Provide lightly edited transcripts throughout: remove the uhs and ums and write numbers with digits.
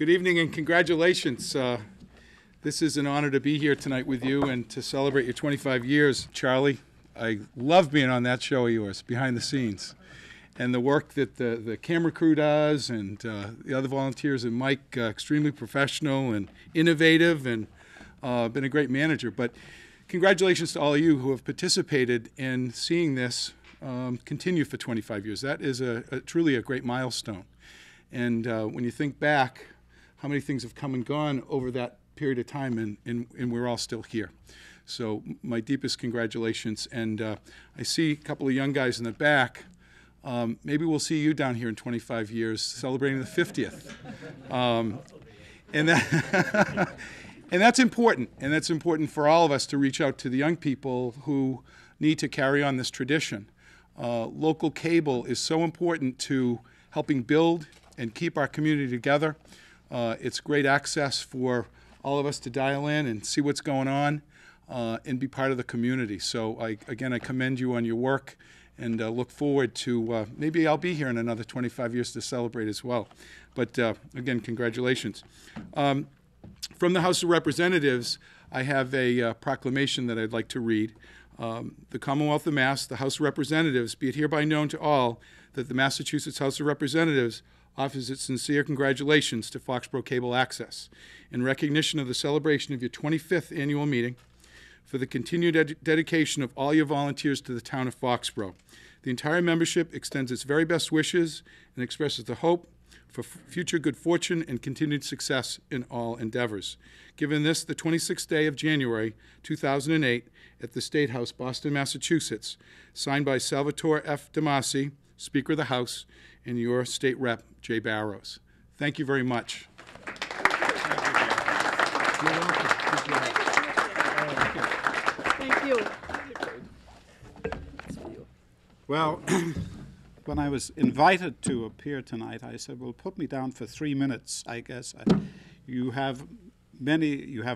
Good evening and congratulations. This is an honor to be here tonight with you and to celebrate your 25 years. Charlie, I love being on that show of yours, behind the scenes. And the work that the camera crew does and the other volunteers, and Mike, extremely professional and innovative and been a great manager. But congratulations to all of you who have participated in seeing this continue for 25 years. That is truly a great milestone. And when you think back, how many things have come and gone over that period of time, and we're all still here. So my deepest congratulations. And I see a couple of young guys in the back. Maybe we'll see you down here in 25 years celebrating the 50th. And that's important. And that's important for all of us to reach out to the young people who need to carry on this tradition. Local cable is so important to helping build and keep our community together. It's great access for all of us to dial in and see what's going on and be part of the community. So again, I commend you on your work and look forward to maybe I'll be here in another 25 years to celebrate as well. But again, congratulations. From the House of Representatives, I have a proclamation that I'd like to read. The Commonwealth of Mass, the House of Representatives, be it hereby known to all that the Massachusetts House of Representatives offers its sincere congratulations to Foxboro Cable Access in recognition of the celebration of your 25th annual meeting, for the continued dedication of all your volunteers to the town of Foxboro. The entire membership extends its very best wishes and expresses the hope for future good fortune and continued success in all endeavors. Given this, the 26th day of January, 2008, at the State House, Boston, Massachusetts, signed by Salvatore F. DeMasi, Speaker of the House, and your State Rep, Jay Barrows. Thank you very much. Thank you. Well, when I was invited to appear tonight, I said, well, put me down for 3 minutes, I guess. You have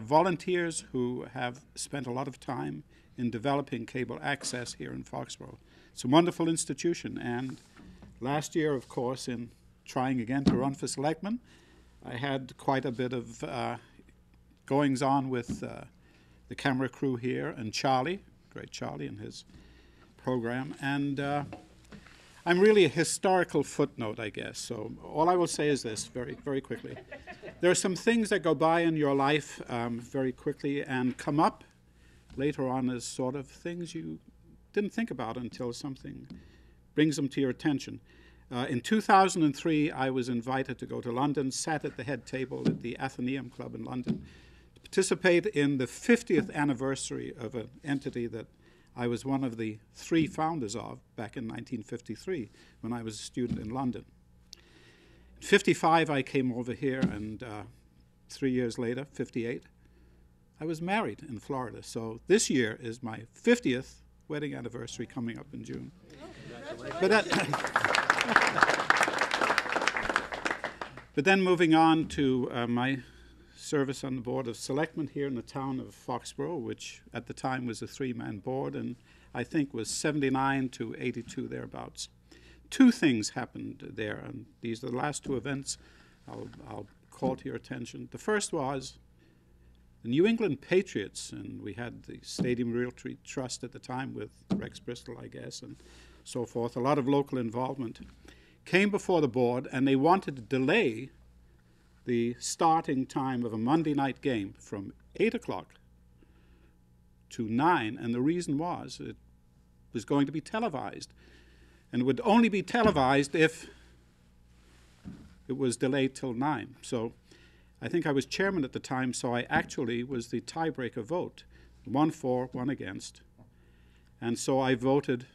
volunteers who have spent a lot of time in developing cable access here in Foxboro. It's a wonderful institution, and last year, of course, in trying again to run for selectman, I had quite a bit of goings-on with the camera crew here and Charlie, great Charlie and his program. And I'm really a historical footnote, I guess. So all I will say is this very, very quickly. There are some things that go by in your life very quickly and come up later on as sort of things you didn't think about until something brings them to your attention. In 2003, I was invited to go to London, sat at the head table at the Athenaeum Club in London, to participate in the 50th anniversary of an entity that I was one of the 3 founders of back in 1953 when I was a student in London. In 55, I came over here, and 3 years later, 58, I was married in Florida. So this year is my 50th wedding anniversary coming up in June. But then moving on to my service on the Board of Selectmen here in the town of Foxboro, which at the time was a 3-man board and I think was 79 to 82 thereabouts. 2 things happened there, and these are the last 2 events I'll call to your attention. The first was the New England Patriots, and we had the Stadium Realty Trust at the time with Rex Bristol, I guess, and so forth, a lot of local involvement, came before the board, and they wanted to delay the starting time of a Monday night game from 8 o'clock to 9, and the reason was it was going to be televised, and would only be televised if it was delayed till 9. So I think I was chairman at the time, so I actually was the tiebreaker vote, 1 for, 1 against, and so I voted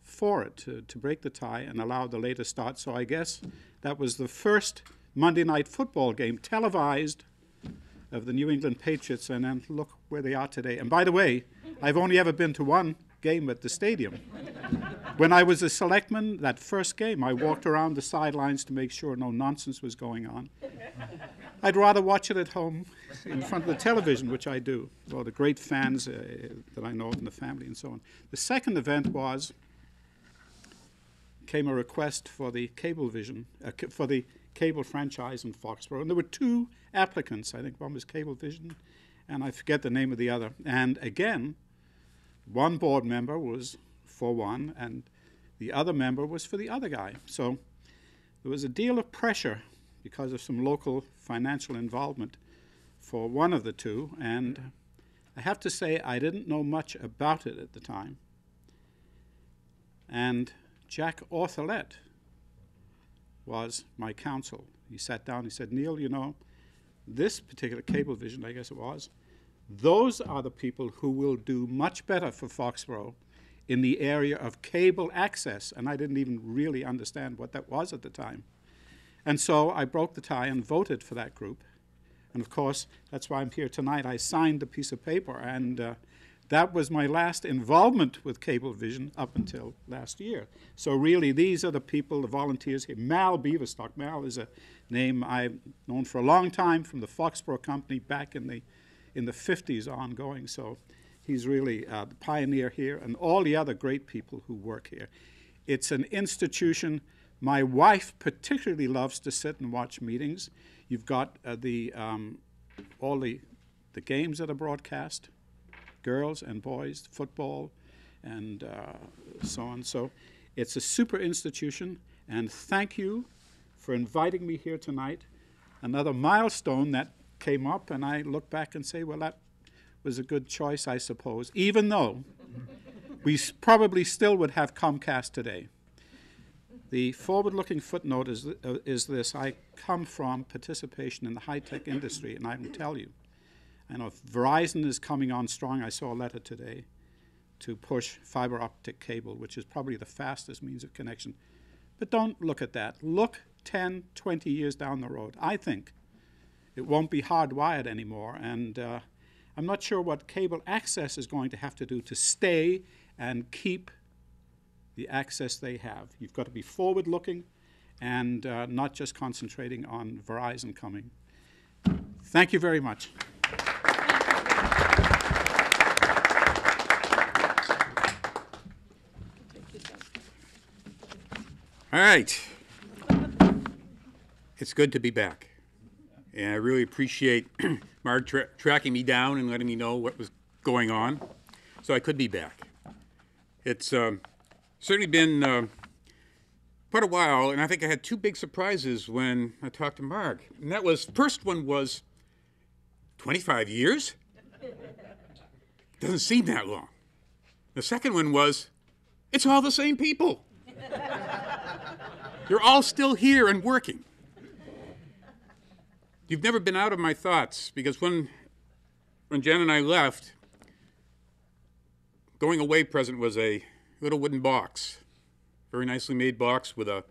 for it to break the tie and allow the later start. So I guess that was the first Monday night football game televised of the New England Patriots, and then look where they are today. And by the way, I've only ever been to 1 game at the stadium. When I was a selectman, that first game, I walked around the sidelines to make sure no nonsense was going on. I'd rather watch it at home in front of the television, which I do. Well, the great fans that I know in the family and so on. The second event came a request for the cable franchise in Foxboro. And there were two applicants. I think one was Cablevision, and I forget the name of the other. And again, one board member was for one, and the other member was for the other guy. So there was a deal of pressure because of some local financial involvement for one of the two, and I have to say I didn't know much about it at the time. And Jack Ortholet was my counsel. He sat down, he said, Neil, you know, this particular Cablevision, I guess it was, those are the people who will do much better for Foxboro in the area of cable access. And I didn't even really understand what that was at the time. And so I broke the tie and voted for that group. And of course, that's why I'm here tonight. I signed a piece of paper, and that was my last involvement with Cablevision up until last year. So really, these are the people, the volunteers here. Mal Beaverstock. Mal is a name I've known for a long time from the Foxboro company back in the 50s ongoing. So he's really the pioneer here, and all the other great people who work here. It's an institution. My wife particularly loves to sit and watch meetings. You've got all the games that are broadcast, girls and boys, football, and so on. So it's a super institution, and thank you for inviting me here tonight. Another milestone that came up, and I look back and say, well, that was a good choice, I suppose, even though we probably still would have Comcast today. The forward-looking footnote is this. I come from participation in the high-tech industry, and I can tell you, I know Verizon is coming on strong. I saw a letter today to push fiber optic cable, which is probably the fastest means of connection. But don't look at that. Look 10, 20 years down the road. I think it won't be hardwired anymore, and I'm not sure what cable access is going to have to do to stay and keep the access they have. You've got to be forward-looking and not just concentrating on Verizon coming. Thank you very much. All right. It's good to be back. And I really appreciate Mark tracking me down and letting me know what was going on so I could be back. It's certainly been quite a while, and I think I had two big surprises when I talked to Mark. And that was, first one was 25 years? Doesn't seem that long. The second one was, it's all the same people. You're all still here and working. You've never been out of my thoughts, because when Jen and I left, going away present was a little wooden box, very nicely made box with a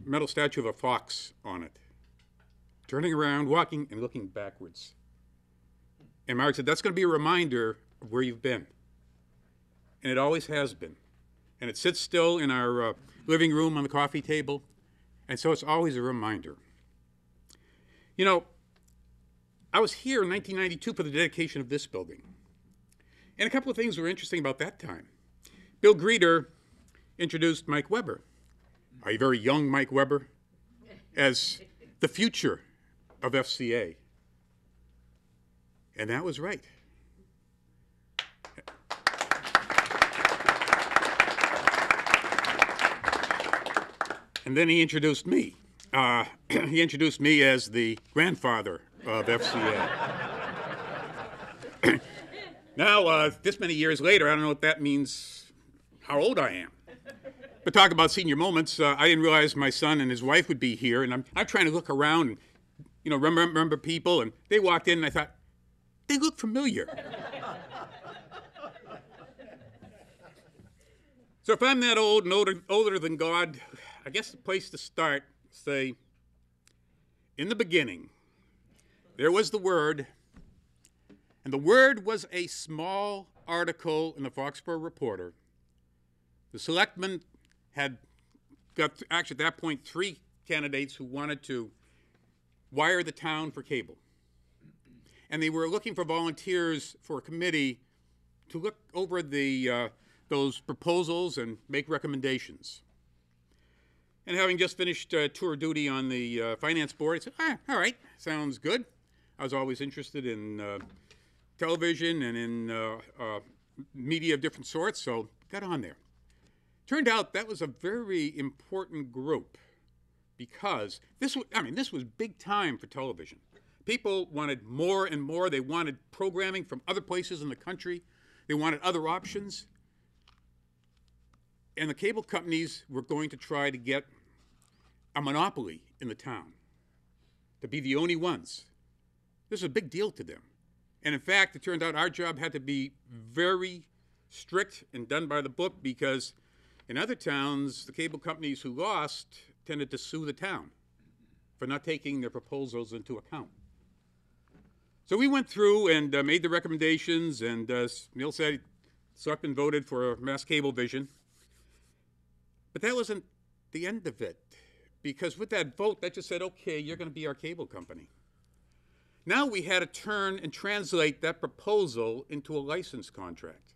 metal statue of a fox on it, turning around, walking, and looking backwards. And Mark said, that's going to be a reminder of where you've been. And it always has been. And it sits still in our living room on the coffee table, and so it's always a reminder. You know, I was here in 1992 for the dedication of this building. And a couple of things were interesting about that time. Bill Greeter introduced Mike Weber, a very young Mike Weber, as the future of FCA. And that was right. And then he introduced me. He introduced me as the grandfather of FCA. Now, this many years later, I don't know what that means, how old I am. But talk about senior moments. I didn't realize my son and his wife would be here, and I'm trying to look around and, you know, remember people, and they walked in, and I thought, they look familiar. So if I'm that old and older than God, I guess the place to start, say, in the beginning, there was the Word, and the Word was a small article in the Foxboro Reporter. The selectmen had got, actually at that point, 3 candidates who wanted to wire the town for cable. And they were looking for volunteers for a committee to look over those proposals and make recommendations. And having just finished tour duty on the finance board, I said, all right, sounds good. I was always interested in television and in media of different sorts, so got on there. Turned out that was a very important group because this was big time for television. People wanted more and more. They wanted programming from other places in the country. They wanted other options. And the cable companies were going to try to get a monopoly in the town, to be the only ones. This is a big deal to them. And in fact, it turned out our job had to be very strict and done by the book because in other towns, the cable companies who lost tended to sue the town for not taking their proposals into account. So we went through and made the recommendations, and Neil said, Selectmen voted for mass cablevision. But that wasn't the end of it, because with that vote, that just said, okay, you're going to be our cable company. Now we had to turn and translate that proposal into a license contract.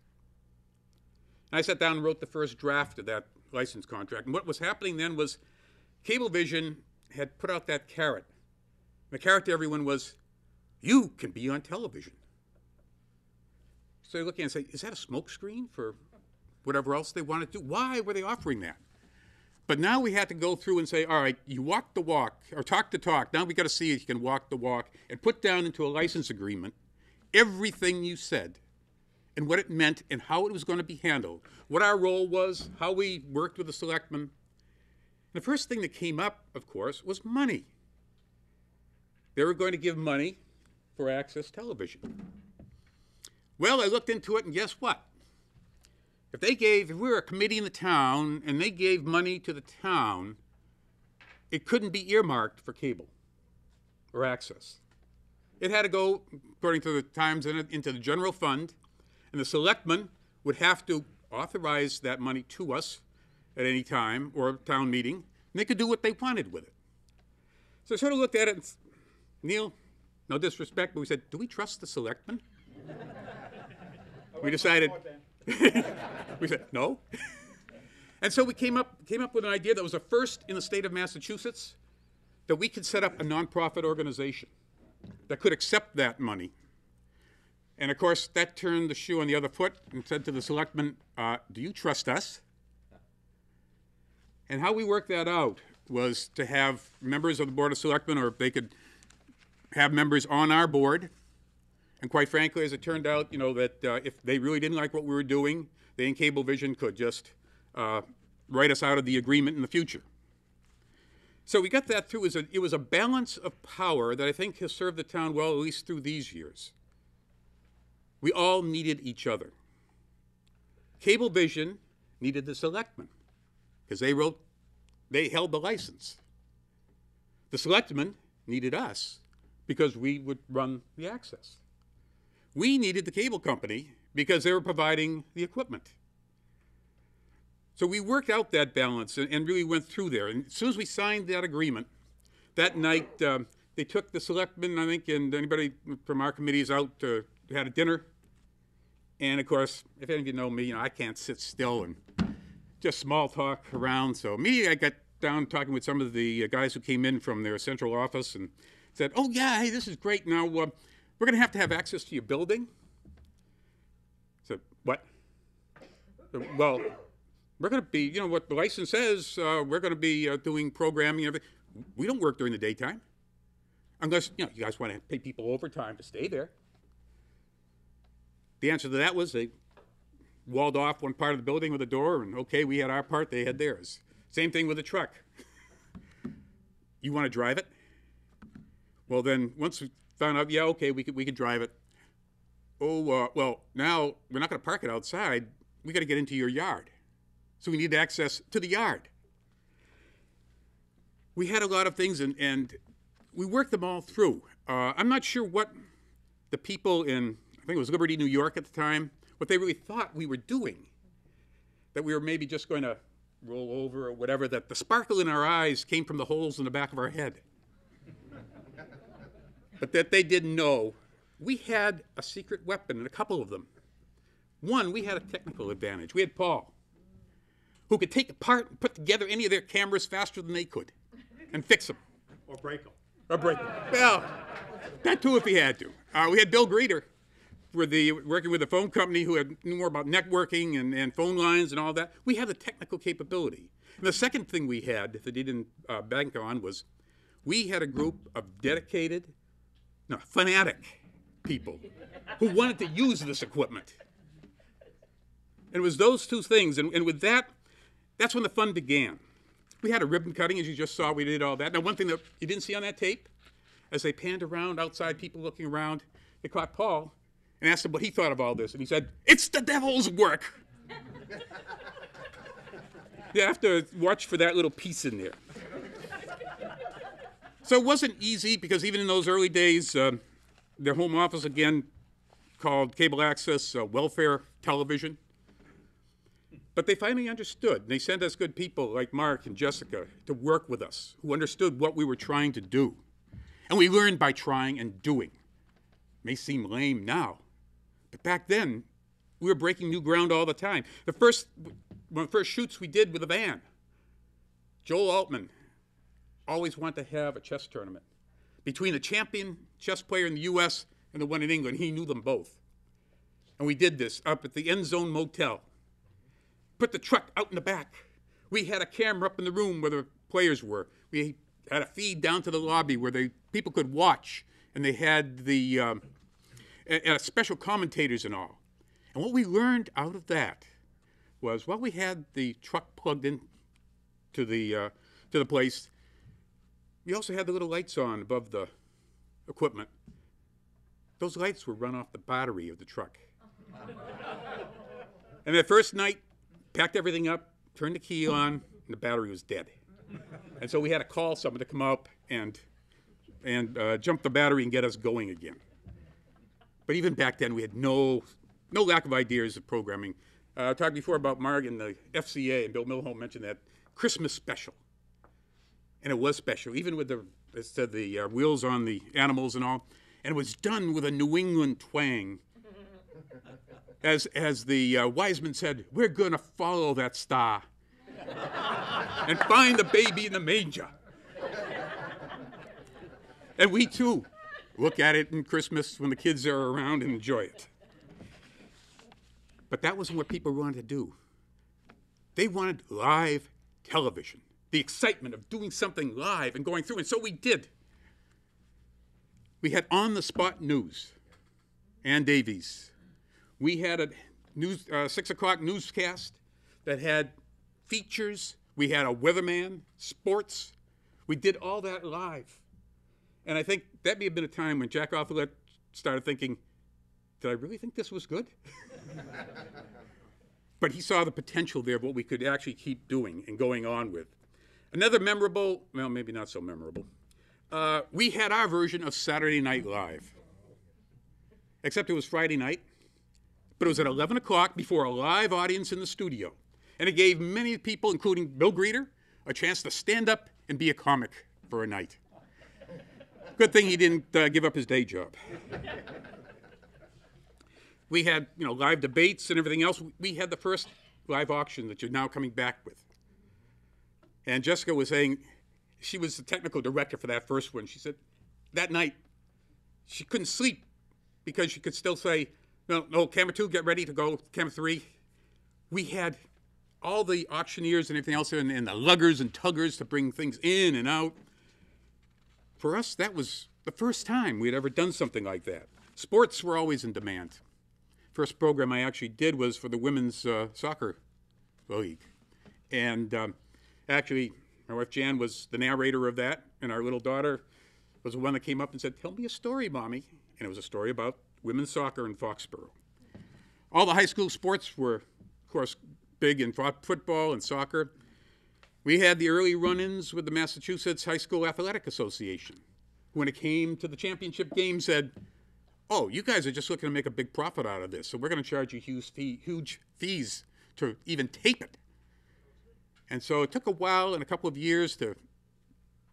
And I sat down and wrote the first draft of that license contract. And what was happening then was Cablevision had put out that carrot. The carrot to everyone was, you can be on television. So you're looking and say, is that a smokescreen for whatever else they want to do? Why were they offering that? But now we had to go through and say, all right, you walk the walk, or talk the talk. Now we got to see if you can walk the walk and put down into a license agreement everything you said and what it meant and how it was going to be handled, what our role was, how we worked with the selectmen. The first thing that came up, of course, was money. They were going to give money for access television. Well, I looked into it, and guess what? If we were a committee in the town and they gave money to the town, it couldn't be earmarked for cable or access. It had to go, according to the times, into the general fund, and the selectmen would have to authorize that money to us at any time or a town meeting, and they could do what they wanted with it. So I sort of looked at it and, Neil, no disrespect, but we said, do we trust the selectmen? We decided, we said, no. And so we came up with an idea that was a first in the state of Massachusetts, that we could set up a nonprofit organization that could accept that money. And of course, that turned the shoe on the other foot and said to the selectmen, do you trust us? And how we worked that out was to have members of the Board of Selectmen, or they could have members on our board. And quite frankly, as it turned out, that if they really didn't like what we were doing, they in Cablevision could just write us out of the agreement in the future. So we got that through. It was a balance of power that I think has served the town well, at least through these years. We all needed each other. Cablevision needed the selectmen because they held the license. The selectmen needed us because we would run the access. We needed the cable company because they were providing the equipment. So we worked out that balance and really went through there. And as soon as we signed that agreement, that night they took the selectmen, I think, and anybody from our committees out had a dinner. And of course, if any of you know me, I can't sit still and just small talk around. So immediately I got down talking with some of the guys who came in from their central office and said, oh yeah, hey, this is great. Now we're going to have access to your building. I said, what? Well, we're going to be, what the license says, we're going to be doing programming and everything. We don't work during the daytime. Unless, you guys want to pay people overtime to stay there. The answer to that was they walled off one part of the building with a door, and okay, we had our part, they had theirs. Same thing with the truck. You want to drive it? Well, then once we found out, yeah, okay, we could drive it. Oh, well, now we're not going to park it outside. We got to get into your yard. So we need access to the yard. We had a lot of things, and we worked them all through. I'm not sure what the people in, I think it was Liberty, New York at the time, what they really thought we were doing, that we were maybe just going to roll over or whatever, that the sparkle in our eyes came from the holes in the back of our head. But that they didn't know, we had a secret weapon, and a couple of them. One, we had a technical advantage. We had Paul. who could take apart and put together any of their cameras faster than they could and fix them. Or break them. Or break them. Well, that too if he had to. We had Bill Greeter working with a phone company who knew more about networking and phone lines and all that. We had the technical capability. And the second thing we had that he didn't bank on was we had a group of dedicated, fanatic people who wanted to use this equipment. And it was those two things. And with that, that's when the fun began. We had a ribbon cutting, as you just saw. We did all that. Now, one thing that you didn't see on that tape, as they panned around outside, people looking around, they caught Paul and asked him what he thought of all this. And he said, "It's the devil's work." You have to watch for that little piece in there. So it wasn't easy because even in those early days, their home office, again, called Cable Access Welfare Television. But they finally understood. They sent us good people like Mark and Jessica to work with us, who understood what we were trying to do. And we learned by trying and doing. It may seem lame now, but back then, we were breaking new ground all the time. One of the first shoots we did with a van, Joel Altman always wanted to have a chess tournament between the champion chess player in the U.S. and the one in England. He knew them both. And we did this up at the End Zone Motel. Put the truck out in the back. We had a camera up in the room where the players were. We had a feed down to the lobby where people could watch, and they had the special commentators and all. And what we learned out of that was while we had the truck plugged in to the place, we also had the little lights on above the equipment. Those lights were run off the battery of the truck. And that first night, packed everything up, turned the key on, and the battery was dead. And so we had to call someone to come up and jump the battery and get us going again. But even back then, we had no lack of ideas of programming. I talked before about Marg and the FCA, and Bill Milholm mentioned that Christmas special. And it was special, even with the wheels on the animals and all. And it was done with a New England twang. As the wise men said, "We're going to follow that star and find the baby in the manger." And we, too, look at it in Christmas when the kids are around and enjoy it. But that wasn't what people wanted to do. They wanted live television, the excitement of doing something live and going through. And so we did. We had on-the-spot news. Ann Davies. We had a 6 o'clock newscast that had features. We had a weatherman, sports. We did all that live. And I think that may have been a time when Jack Offolet started thinking, did I really think this was good? But he saw the potential there of what we could actually keep doing and going on with. Another memorable, well, maybe not so memorable, we had our version of Saturday Night Live. Except it was Friday night, but it was at 11 o'clock before a live audience in the studio. And it gave many people, including Bill Greeter, a chance to stand up and be a comic for a night. Good thing he didn't give up his day job. We had, live debates and everything else. We had the first live auction that you're now coming back with. And Jessica was saying, she was the technical director for that first one. She said that night she couldn't sleep because she could still say, no, camera 2, get ready to go, camera 3. We had all the auctioneers and everything else and the luggers and tuggers to bring things in and out. For us, that was the first time we had ever done something like that. Sports were always in demand. First program I actually did was for the women's soccer league. And actually, my wife Jan was the narrator of that, and our little daughter was the one that came up and said, "Tell me a story, Mommy." And it was a story about women's soccer in Foxboro. All the high school sports were, of course, big in football and soccer. We had the early run-ins with the Massachusetts High School Athletic Association. When it came to the championship game, said, "Oh, you guys are just looking to make a big profit out of this, so we're going to charge you huge fees to even tape it." And so it took a while and a couple of years to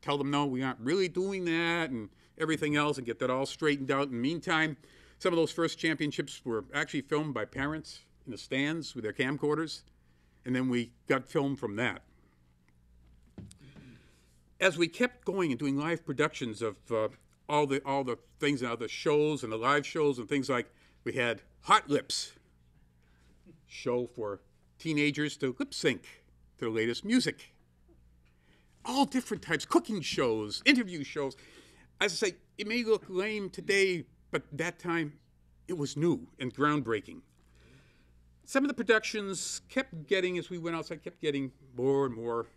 tell them, no, we aren't really doing that and everything else and get that all straightened out. In the meantime, some of those first championships were actually filmed by parents in the stands with their camcorders. and then we got film from that. As we kept going and doing live productions of all the things, the shows and the live shows and things like, we had Hot Lips, show for teenagers to lip sync to the latest music. All different types, cooking shows, interview shows. As I say, it may look lame today, but that time it was new and groundbreaking. Some of the productions kept getting, as we went outside, kept getting more and more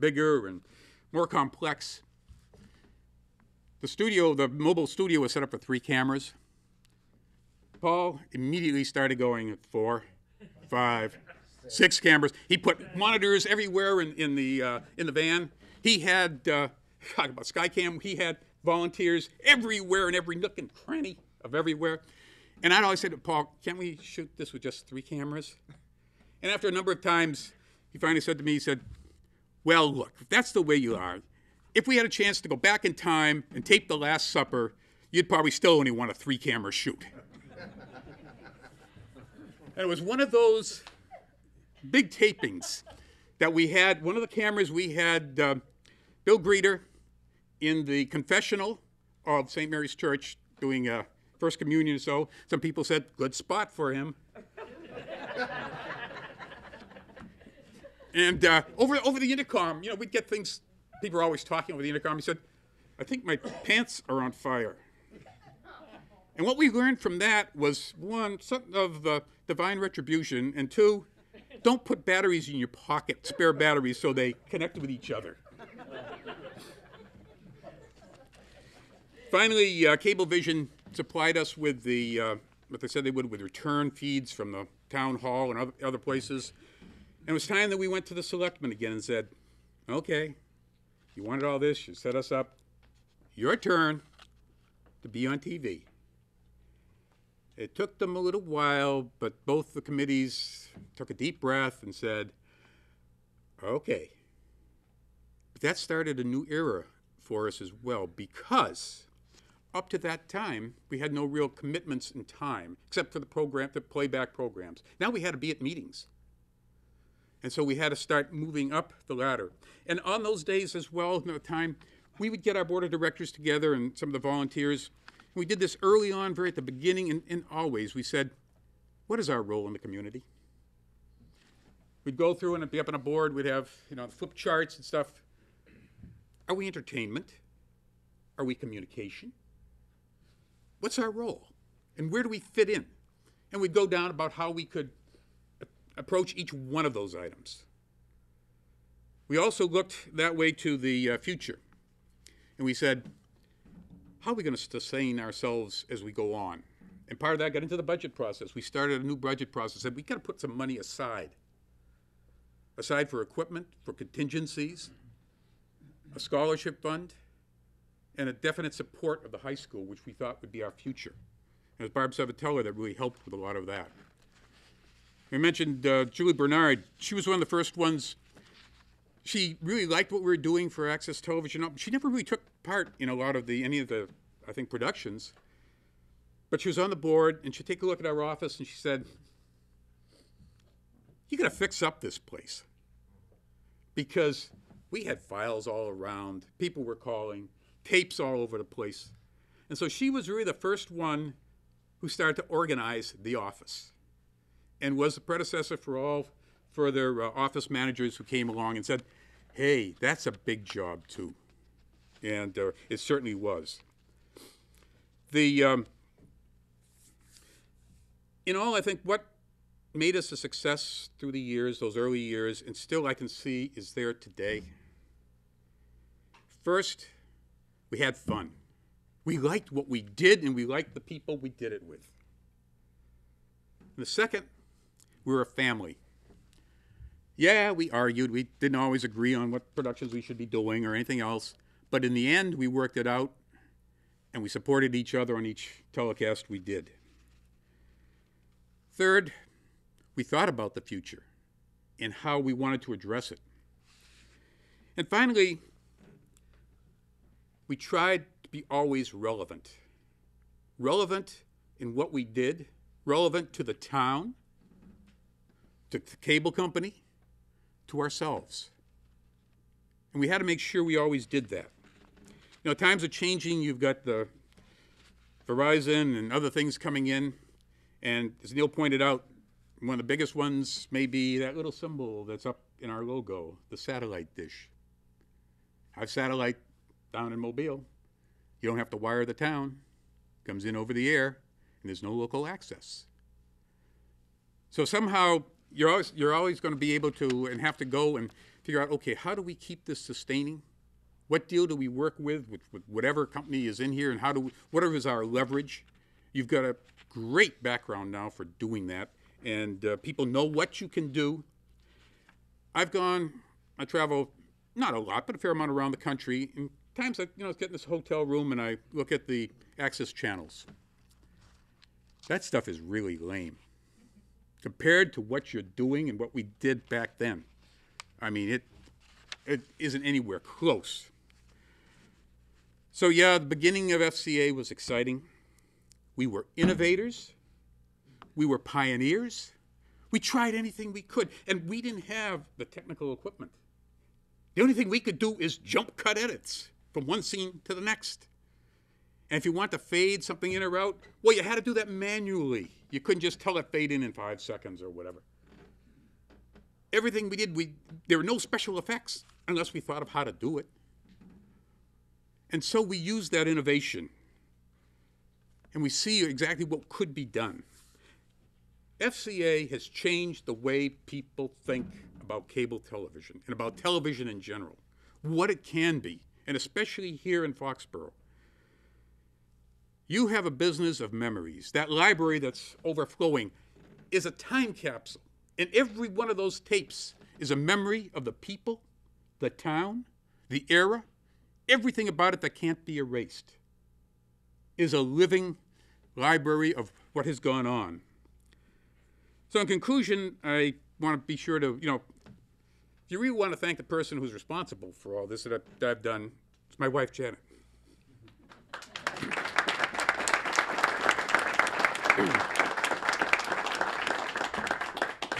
bigger and more complex. The mobile studio was set up for 3 cameras. Paul immediately started going at 4, 5, 6 cameras. He put monitors everywhere in the van. He had, talk about Skycam, he had volunteers everywhere in every nook and cranny of everywhere. And I'd always say to Paul, can't we shoot this with just 3 cameras? And after a number of times, he finally said to me, he said, well, look, if that's the way you are, if we had a chance to go back in time and tape The Last Supper, you'd probably still only want a 3-camera shoot. And it was one of those big tapings that we had. One of the cameras we had Bill Greeter in the confessional of St. Mary's Church doing First Communion or so. Some people said, good spot for him. And over the intercom, we'd get things, people were always talking over the intercom. He said, I think my pants are on fire. And what we learned from that was, 1, something of divine retribution, and 2, don't put batteries in your pocket, spare batteries, so they connect with each other. Finally, Cablevision supplied us with what they said they would, with return feeds from the town hall and other places. And it was time that we went to the selectmen again and said, okay, you wanted all this, you set us up, your turn to be on TV. It took them a little while, but both the committees took a deep breath and said, okay. But that started a new era for us as well, because up to that time, we had no real commitments in time, except for the playback programs. Now we had to be at meetings. And so we had to start moving up the ladder. And on those days as well, in the time, we would get our board of directors together and some of the volunteers. We did this early on, very at the beginning, and always. We said, what is our role in the community? We'd go through and be up on a board. We'd have, flip charts and stuff. Are we entertainment? Are we communication? What's our role? And where do we fit in? And we'd go down about how we could approach each one of those items. We also looked that way to the future. And we said, how are we going to sustain ourselves as we go on? And part of that got into the budget process. We started a new budget process. Said, we've got to put some money aside for equipment, for contingencies, a scholarship fund, and a definite support of the high school, which we thought would be our future. And it was Barb Savatella that really helped with a lot of that. We mentioned Julie Bernard. She was one of the first ones. She really liked what we were doing for Access Television. She never really took part in a lot of any of the, I think, productions. But she was on the board, and she'd take a look at our office, and she said, you got to fix up this place. Because we had files all around. People were calling. Tapes all over the place. And so she was really the first one who started to organize the office, and was the predecessor for all further office managers who came along and said, hey, that's a big job too. And it certainly was. In all, I think what made us a success through the years, those early years, and still I can see is there today. First, we had fun. We liked what we did, and we liked the people we did it with. And the second, we were a family. Yeah, we argued. We didn't always agree on what productions we should be doing or anything else. But in the end, we worked it out, and we supported each other on each telecast we did. Third, we thought about the future and how we wanted to address it. And finally, we tried to be always relevant. Relevant in what we did, relevant to the town, to the cable company, to ourselves. And we had to make sure we always did that. You know, times are changing. You've got the Verizon and other things coming in. And as Neil pointed out, one of the biggest ones may be that little symbol that's up in our logo, the satellite dish. I have satellite down in Mobile. You don't have to wire the town. Comes in over the air, and there's no local access. So somehow you're always going to be able to and have to go and figure out, okay, how do we keep this sustaining? What deal do we work with whatever company is in here, and whatever is our leverage? You've got a great background now for doing that, and people know what you can do. I travel not a lot, but a fair amount around the country. And times I get in this hotel room and I look at the access channels. That stuff is really lame compared to what you're doing and what we did back then. I mean, it isn't anywhere close. So yeah, the beginning of FCA was exciting. We were innovators. We were pioneers. We tried anything we could, and we didn't have the technical equipment. The only thing we could do is jump cut edits from one scene to the next. And if you want to fade something in or out, well, you had to do that manually. You couldn't just tell it fade in 5 seconds or whatever. Everything we did, there were no special effects unless we thought of how to do it. And so we used that innovation. And we see exactly what could be done. FCA has changed the way people think about cable television and about television in general, what it can be, and especially here in Foxboro. You have a business of memories. That library that's overflowing is a time capsule, and every one of those tapes is a memory of the people, the town, the era, everything about it that can't be erased is a living library of what has gone on. So in conclusion, I want to be sure to, if you really want to thank the person who's responsible for all this that I've done, it's my wife, Janet.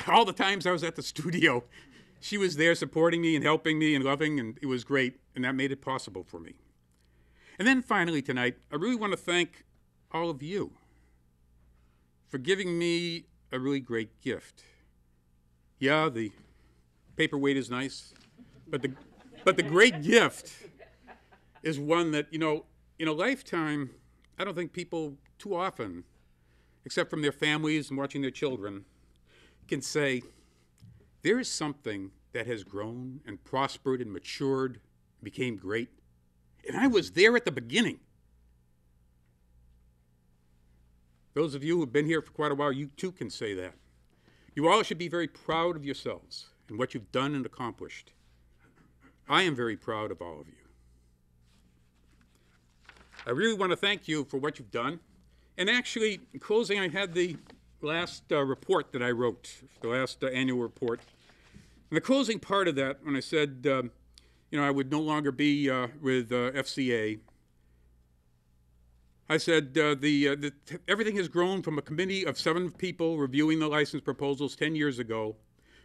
All the times I was at the studio, she was there supporting me and helping me and loving, and it was great, and that made it possible for me. And then finally tonight, I really want to thank all of you for giving me a really great gift. Yeah, the paperweight is nice, but the great gift is one that, in a lifetime, I don't think people too often, except from their families and watching their children, can say, there is something that has grown and prospered and matured, became great, and I was there at the beginning. Those of you who have been here for quite a while, you too can say that. You all should be very proud of yourselves and what you've done and accomplished. I am very proud of all of you. I really want to thank you for what you've done. And actually, in closing, I had the last report that I wrote, the last annual report. And the closing part of that, when I said, I would no longer be with FCA, I said everything has grown from a committee of 7 people reviewing the license proposals 10 years ago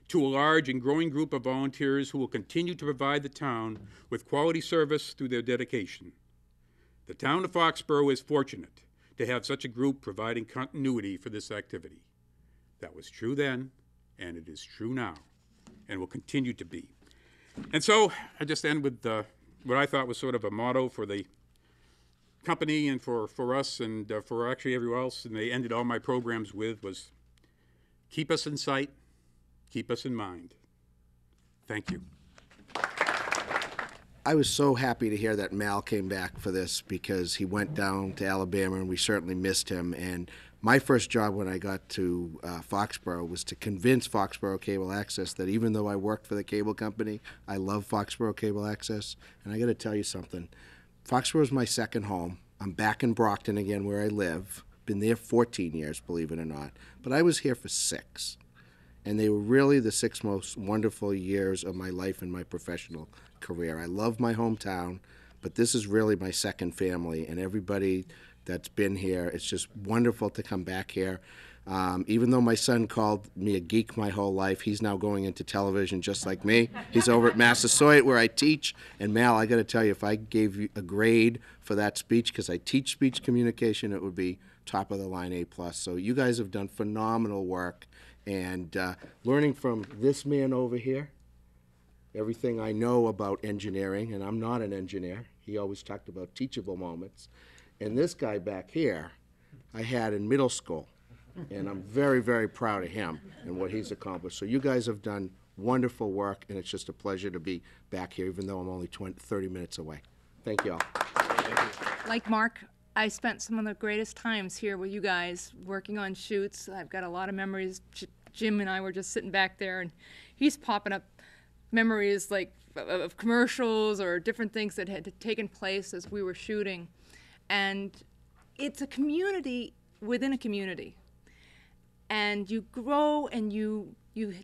to a large and growing group of volunteers who will continue to provide the town with quality service through their dedication. The town of Foxboro is fortunate to have such a group providing continuity for this activity. That was true then, and it is true now, and will continue to be. And so I just end with what I thought was sort of a motto for the company and for us and for actually everyone else, and they ended all my programs with, was keep us in sight, keep us in mind. Thank you. I was so happy to hear that Mal came back for this because he went down to Alabama and we certainly missed him. And my first job when I got to Foxboro was to convince Foxboro Cable Access that even though I worked for the cable company, I love Foxboro Cable Access. And I got to tell you something. Foxboro is my second home. I'm back in Brockton again where I live. Been there 14 years, believe it or not. But I was here for 6. And they were really the 6 most wonderful years of my life and my professional career. I love my hometown, but this is really my second family. And everybody that's been here, it's just wonderful to come back here. Even though my son called me a geek my whole life, he's now going into television just like me. He's over at Massasoit where I teach. And Mal, I got to tell you, if I gave you a grade for that speech, because I teach speech communication, it would be top of the line A+. So you guys have done phenomenal work. And learning from this man over here, everything I know about engineering, and I'm not an engineer. He always talked about teachable moments. And this guy back here, I had in middle school. And I'm very, very proud of him and what he's accomplished. So you guys have done wonderful work, and it's just a pleasure to be back here, even though I'm only 30 minutes away. Thank you all. Like Mark, I spent some of the greatest times here with you guys working on shoots. I've got a lot of memories. Jim and I were just sitting back there, and he's popping up memories like of commercials or different things that had taken place as we were shooting. And it's a community within a community. And you grow and you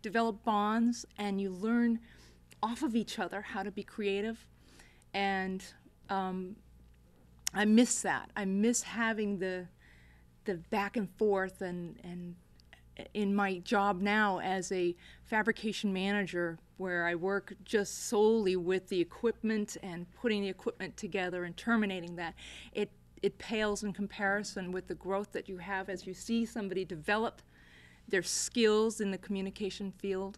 develop bonds and you learn off of each other how to be creative. And I miss that. I miss having the back and forth and in my job now as a fabrication manager, where I work just solely with the equipment and putting the equipment together and terminating that. It pales in comparison with the growth that you have as you see somebody develop their skills in the communication field,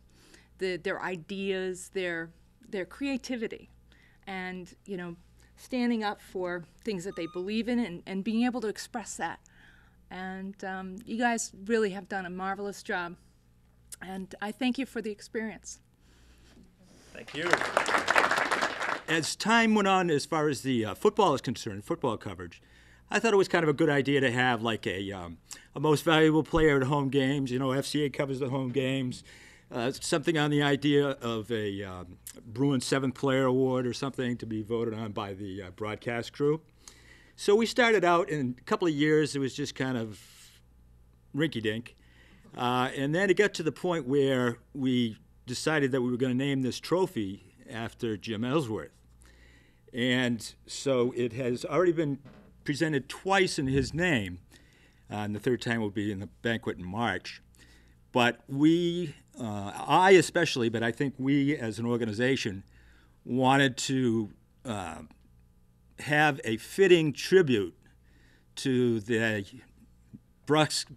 their ideas, their creativity, and standing up for things that they believe in and being able to express that. And you guys really have done a marvelous job, and I thank you for the experience. Thank you. As time went on, as far as the football is concerned, football coverage, I thought it was kind of a good idea to have like a most valuable player at home games. FCA covers the home games. Something on the idea of a Bruins 7th Player Award or something to be voted on by the broadcast crew. So we started out, in a couple of years, it was just kind of rinky-dink. And then it got to the point where we decided that we were going to name this trophy after Jim Ellsworth. And so it has already been presented twice in his name, and the third time will be in the banquet in March. But we, I especially, but I think we as an organization, wanted to have a fitting tribute to the brusque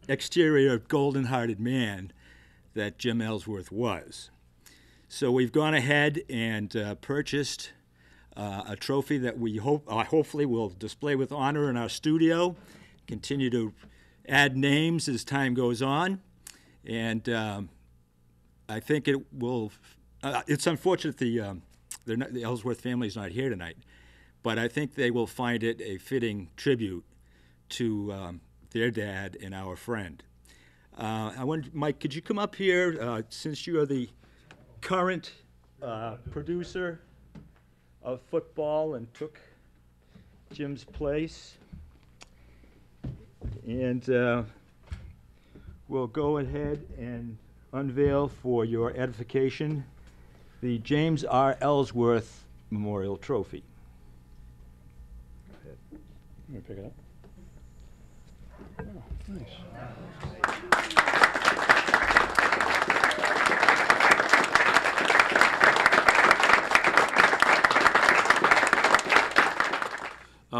exterior, golden-hearted man that Jim Ellsworth was. So we've gone ahead and purchased a trophy that we hopefully will display with honor in our studio, continue to add names as time goes on, and I think it will. It's unfortunate the Ellsworth family is not here tonight, but I think they will find it a fitting tribute to their dad and our friend. I wonder, Mike, could you come up here since you are the current producer of football and took Jim's place, and we'll go ahead and unveil for your edification the James R. Ellsworth Memorial Trophy. Go ahead. Let me pick it up. Oh, nice.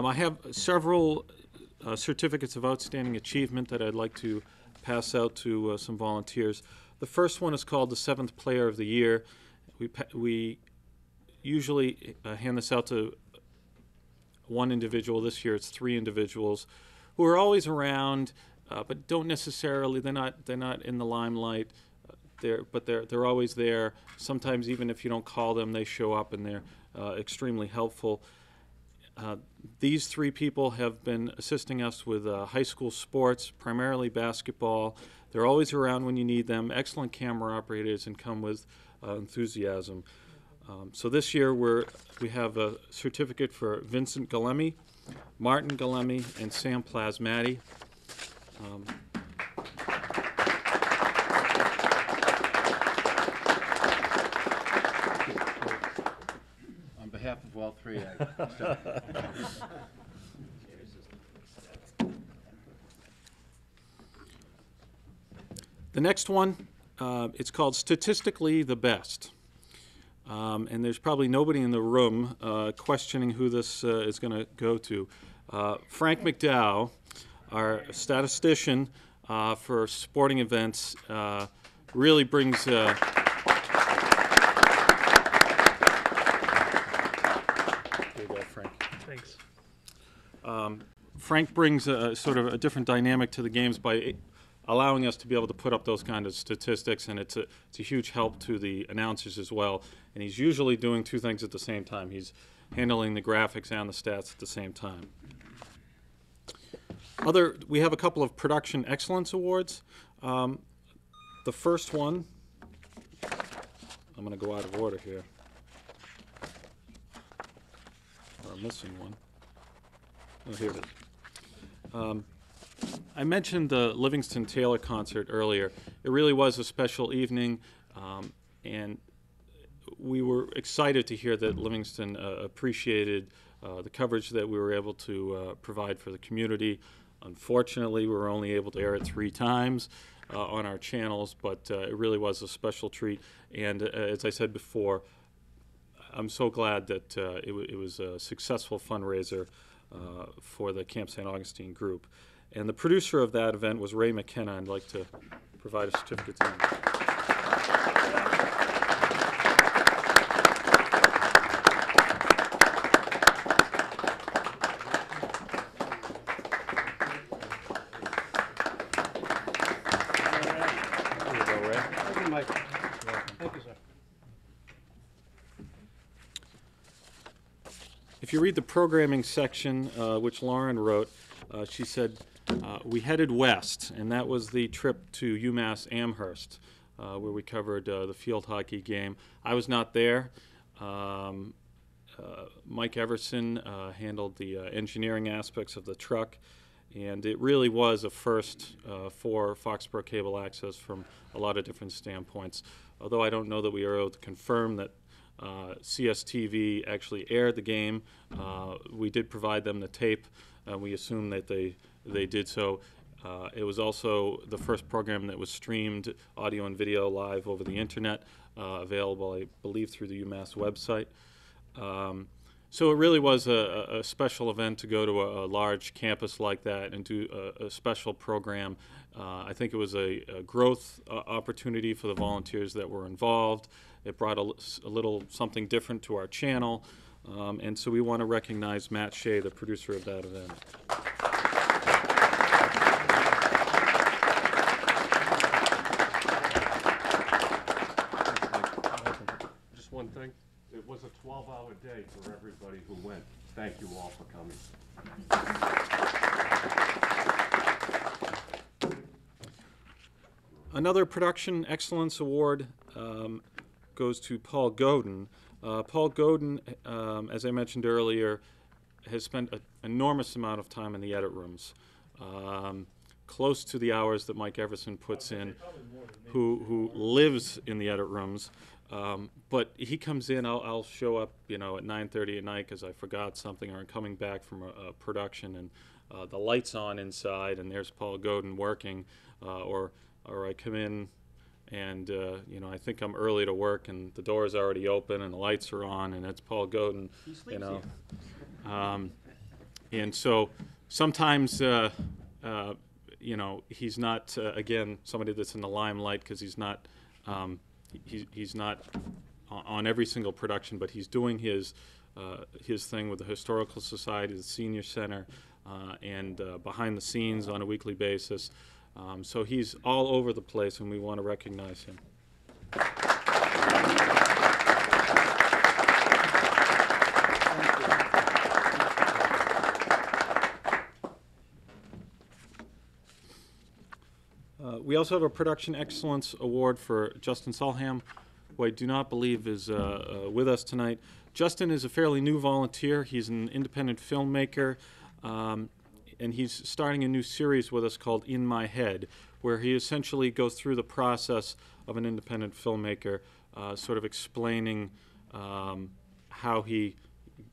I have several certificates of outstanding achievement that I'd like to pass out to some volunteers. The first one is called the 7th Player of the Year. We usually hand this out to one individual. This year it's 3 individuals who are always around, but don't necessarily, they're not in the limelight. They're always there. Sometimes even if you don't call them, they show up and they're extremely helpful. These 3 people have been assisting us with high school sports, primarily basketball. They're always around when you need them, excellent camera operators, and come with enthusiasm. So this year we have a certificate for Vincent Galemi, Martin Galemi, and Sam Plasmati. On behalf of all 3, The next one, it's called Statistically the Best. And there's probably nobody in the room questioning who this is going to go to. Frank McDowell, our statistician for sporting events, really brings... There you go, Frank. Thanks. Frank brings a sort of a different dynamic to the games by allowing us to be able to put up those kind of statistics, and it's a huge help to the announcers as well. And he's usually doing two things at the same time. He's handling the graphics and the stats at the same time. We have a couple of production excellence awards. The first one, I'm going to go out of order here. Or I'm missing one. Oh, here it is. I mentioned the Livingston Taylor concert earlier. It really was a special evening, and we were excited to hear that Livingston appreciated the coverage that we were able to provide for the community. Unfortunately, we were only able to air it 3 times on our channels, but it really was a special treat. And as I said before, I'm so glad that it was a successful fundraiser for the Camp St. Augustine group. And the producer of that event was Ray McKenna. I'd like to provide a certificate to him. There you go, Ray. Thank you, Mike. Thank you, sir. If you read the programming section, which Lauren wrote, she said, we headed west, and that was the trip to UMass Amherst, where we covered the field hockey game. I was not there. Mike Everson handled the engineering aspects of the truck, and it really was a first for Foxboro Cable Access from a lot of different standpoints. Although I don't know that we are able to confirm that CSTV actually aired the game, we did provide them the tape, and we assume that they did so. It was also the first program that was streamed audio and video live over the internet, available, I believe, through the UMass website. So it really was a special event to go to a large campus like that and do a special program. I think it was a growth opportunity for the volunteers that were involved. It brought a little something different to our channel. And so we want to recognize Matt Shea, the producer of that event. Just one thing. It was a 12-hour day for everybody who went. Thank you all for coming. Another Production Excellence Award goes to Paul Godin. Paul Godin, as I mentioned earlier, has spent an enormous amount of time in the edit rooms, close to the hours that Mike Everson puts in, who lives in the edit rooms. But he comes in, I'll show up, at 9:30 at night because I forgot something, or I'm coming back from a production, and the light's on inside, and there's Paul Godin working, or I come in, and I think I'm early to work, and the door's already open, and the lights are on, and it's Paul Godin, and so sometimes, he's not again somebody that's in the limelight because he's not. He's not on every single production, but he's doing his thing with the Historical Society, the Senior Center, and behind the scenes on a weekly basis. So he's all over the place, and we want to recognize him. We also have a Production Excellence Award for Justin Solham, who I do not believe is with us tonight. Justin is a fairly new volunteer. He's an independent filmmaker, and he's starting a new series with us called In My Head, where he essentially goes through the process of an independent filmmaker, sort of explaining how he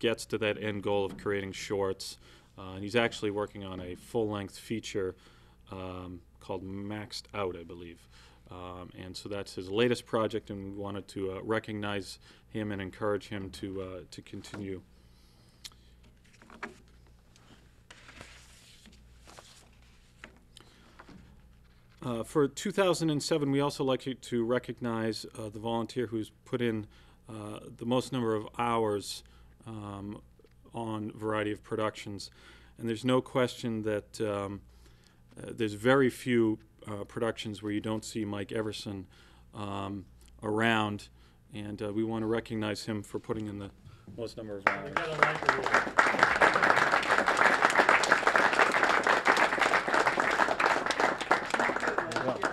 gets to that end goal of creating shorts. And he's actually working on a full-length feature called Maxed Out, I believe. And so that's his latest project, and we wanted to recognize him and encourage him to continue. For 2007, we also like to recognize the volunteer who's put in the most number of hours on a variety of productions. And there's no question that there's very few productions where you don't see Mike Everson around, and we want to recognize him for putting in the most number of hours.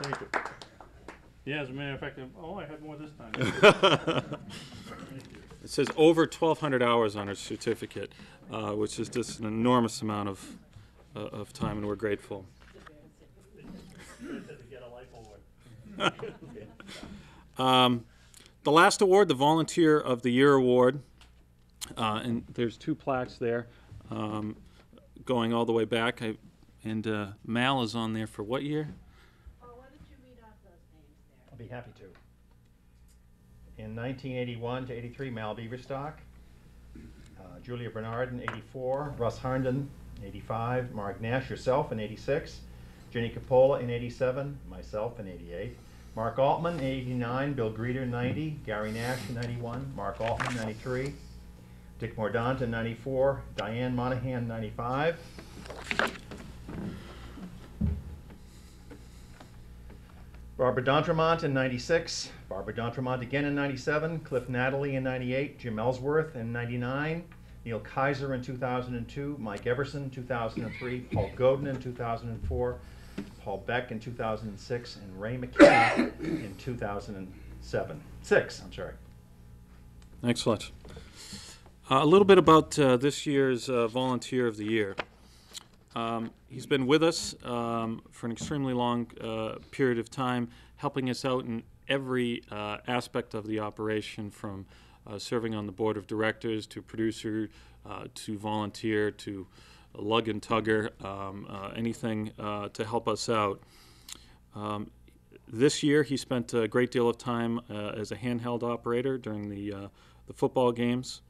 Thank you. Yeah, as a matter of fact, I had more this time. It says over 1,200 hours on her certificate, which is just an enormous amount of time, and we're grateful. The last award, the Volunteer of the Year Award, and there's 2 plaques there going all the way back. And Mal is on there for what year? Why don't you read off those names there? I'll be happy to. In 1981 to 83, Mal Beaverstock. Julia Bernard in 84. Russ Harnden, 85. Mark Nash, yourself, in 86. Jenny Capola in 87. Myself in 88. Mark Altman, 89. Bill Greeter, 90. Gary Nash, 91. Mark Altman, 93. Dick Mordaunt in 94. Diane Monahan, 95. Barbara D'Entremont in 96, Barbara D'Entremont again in 97, Cliff Natalie in 98, Jim Ellsworth in 99, Neil Kaiser in 2002, Mike Everson 2003, Paul Godin in 2004, Paul Beck in 2006, and Ray McKenna in 2007. Excellent. A little bit about this year's Volunteer of the Year. He's been with us for an extremely long period of time, helping us out in every aspect of the operation, from serving on the board of directors to producer to volunteer to lug and tugger, anything to help us out. This year he spent a great deal of time as a handheld operator during the football games.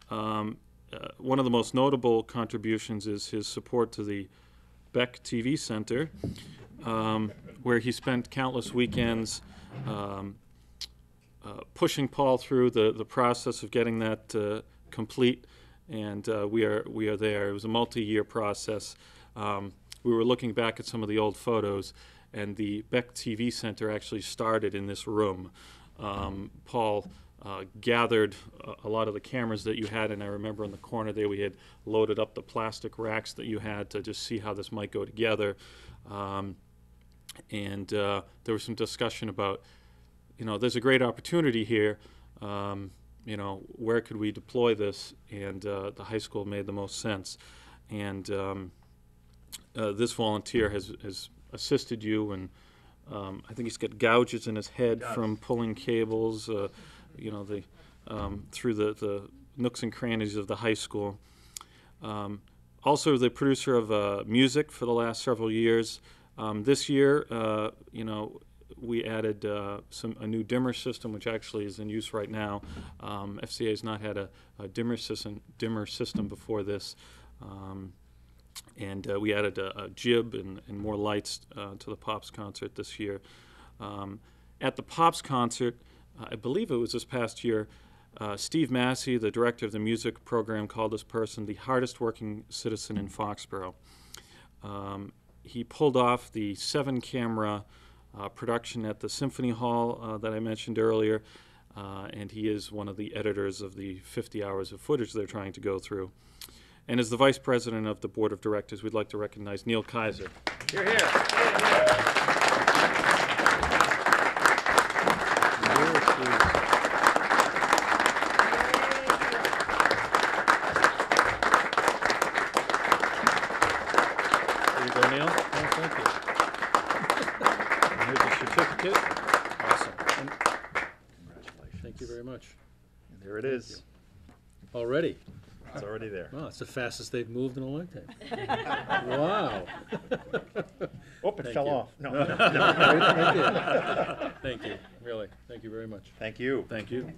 One of the most notable contributions is his support to the Beck TV Center, where he spent countless weekends pushing Paul through the process of getting that complete, and we are there. It was a multi-year process. We were looking back at some of the old photos, and the Beck TV Center actually started in this room. Paul gathered a lot of the cameras that you had, and I remember in the corner there we had loaded up the plastic racks that you had to just see how this might go together. And there was some discussion about, there's a great opportunity here, where could we deploy this? And the high school made the most sense. And this volunteer has assisted you, and I think he's got gouges in his head from pulling cables, through the nooks and crannies of the high school. Also the producer of music for the last several years. This year, we added a new dimmer system, which actually is in use right now. FCA has not had a dimmer system before this. And we added a jib and more lights to the Pops concert this year. At the Pops concert, I believe it was this past year, Steve Massey, the director of the music program, called this person the hardest working citizen in Foxboro. He pulled off the 7-camera production at the Symphony Hall that I mentioned earlier, and he is one of the editors of the 50 hours of footage they're trying to go through. And as the vice president of the board of directors, we'd like to recognize Neil Kaiser. You're here. There you go, Neil. Oh, thank you. And here's the certificate. Awesome. And Congratulations. thank you very much. And there it is. Already. It's already there. Wow, it's the fastest they've moved in a long time. Wow. Oh, it Thank fell you. off. No. Thank you, really. Thank you very much. Thank you. Thank you.